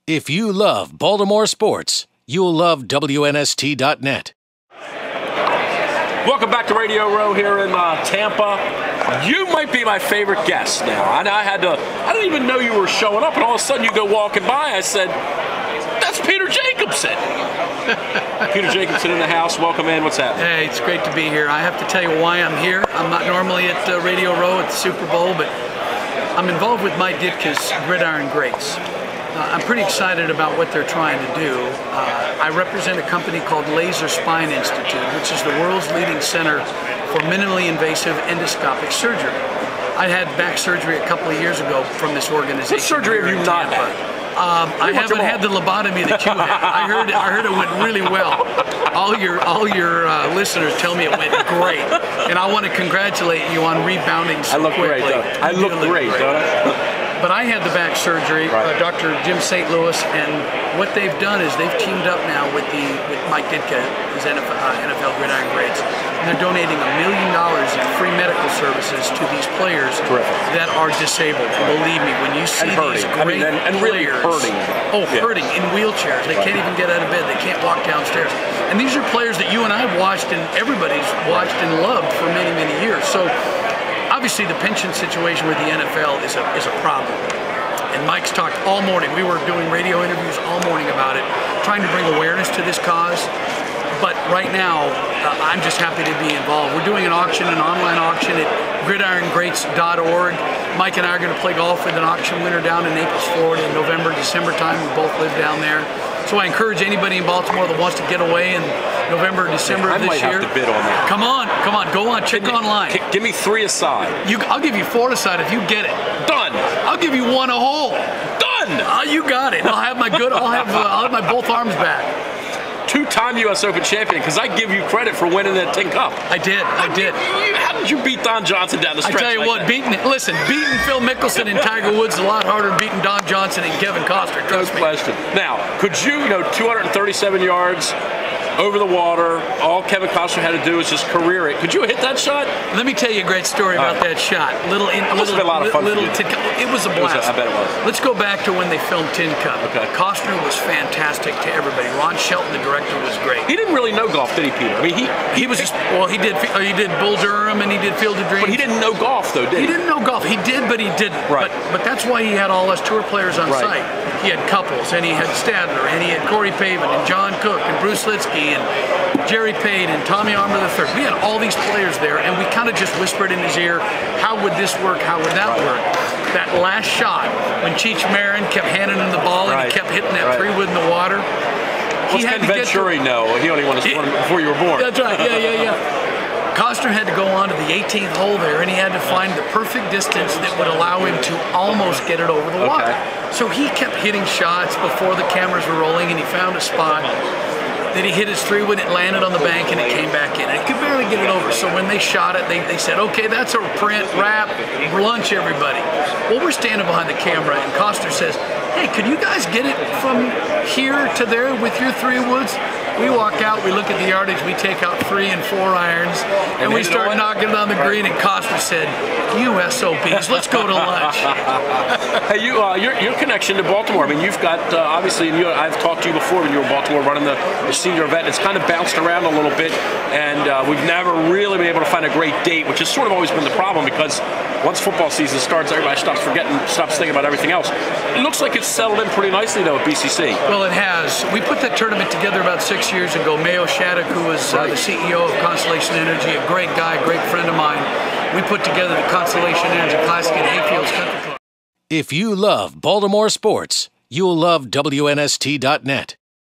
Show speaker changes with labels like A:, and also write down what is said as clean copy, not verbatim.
A: If you love Baltimore sports, you'll love WNST.net.
B: Welcome back to Radio Row here in Tampa. You might be my favorite guest now. I didn't even know you were showing up, and all of a sudden you go walking by. I said, that's Peter Jacobsen. Peter Jacobsen in the house. Welcome in. What's happening?
C: Hey, it's great to be here. I have to tell you why I'm here. I'm not normally at Radio Row at the Super Bowl, but I'm involved with Mike Ditka's Gridiron Greats. I'm pretty excited about what they're trying to do. I represent a company called Laser Spine Institute, which is the world's leading center for minimally invasive endoscopic surgery. I had back surgery a couple of years ago from this organization.
B: What surgery have you not had?
C: I haven't had the lobotomy that you had. I heard it went really well. All your listeners tell me it went great, and I want to congratulate you on rebounding so quickly.
B: I look great, don't I?
C: But I had the back surgery, Dr. Jim St. Louis, and what they've done is they've teamed up now with Mike Ditka, his NFL Gridiron Greats, and they're donating $1 million in free medical services to these players that are disabled. And believe me, when you see these great players, hurting in wheelchairs, they can't even get out of bed, they can't walk downstairs. And these are players that you and I have watched and everybody's watched and loved for many, many years. So obviously, the pension situation with the NFL is a problem. And Mike's talked all morning. We were doing radio interviews all morning about it, trying to bring awareness to this cause. But right now, I'm just happy to be involved. We're doing an online auction at gridirongreats.org. Mike and I are going to play golf with an auction winner down in Naples, Florida in November, December time. We both live down there. So I encourage anybody in Baltimore that wants to get away in November, December of this year.
B: I might have to bid on that.
C: Come on, go on, check online.
B: Give me 3 aside.
C: I'll give you 4 aside if you get it.
B: Done.
C: I'll give you 1 a hole.
B: Done.
C: You got it. I'll have my both arms back.
B: 2-time U.S. Open champion, because I give you credit for winning that Tin Cup.
C: I did.
B: How did you beat Don Johnson down the stretch?
C: I tell you what, beating Phil Mickelson and Tiger Woods is a lot harder than beating Don Johnson and Kevin Costner. Trust me.
B: No question. Now, could you 237 yards over the water, all Kevin Costner had to do was just career it. Could you hit that shot?
C: Let me tell you a great story about that shot.
B: It must have been a lot of fun.
C: It was a blast.
B: I bet it was.
C: Let's go back to when they filmed Tin Cup.
B: Okay.
C: Costner was fantastic to everybody. Ron Shelton, the director, was great.
B: He didn't really know golf, did he, Peter? I mean, he was just
C: he did Bull Durham and he did Field of Dreams.
B: But he didn't know golf, though, did he?
C: He didn't know golf. He did, but he didn't.
B: Right.
C: But that's why he had all us tour players on site. He had Couples, and he had Stadler, and he had Corey Pavin, and John Cook, and Bruce Litsky, and Jerry Pate, and Tommy Armour III. We had all these players there, and we kind of just whispered in his ear, how would this work, how would that work? That last shot, when Cheech Marin kept handing him the ball, and he kept hitting that 3-wood in the water.
B: He had to Venturi know. He only won his tournament before you were born.
C: That's right, yeah. Costner had to go on to the 18th hole there, and he had to find the perfect distance that would allow him to almost get it over the water. So he kept hitting shots before the cameras were rolling, and he found a spot that he hit his 3-wood, it landed on the bank, and it came back in. It could barely get it over. So when they shot it, they said, okay, that's a print, wrap, lunch, everybody. Well, we're standing behind the camera, and Costner says, hey, could you guys get it from here to there with your 3-woods? We walk out, we look at the yardage, we take out 3 and 4 irons, and we start knocking it on the green, and Costner said, you SOBs, let's go to lunch.
B: Hey, your connection to Baltimore, I mean, you've got, obviously, and I've talked to you before when you were in Baltimore running the senior event. It's kind of bounced around a little bit, and we've never really been able to find a great date, which has sort of always been the problem, because once football season starts, everybody stops thinking about everything else. It looks like it's settled in pretty nicely, though, at BCC.
C: Well, it has. We put that tournament together about 6 years ago. Mayo Shattuck, who was the CEO of Constellation Energy, a great guy, great friend of mine, we put together the Constellation Energy Classic at Hayfields Country Club.
A: If you love Baltimore sports, you'll love WNST.net.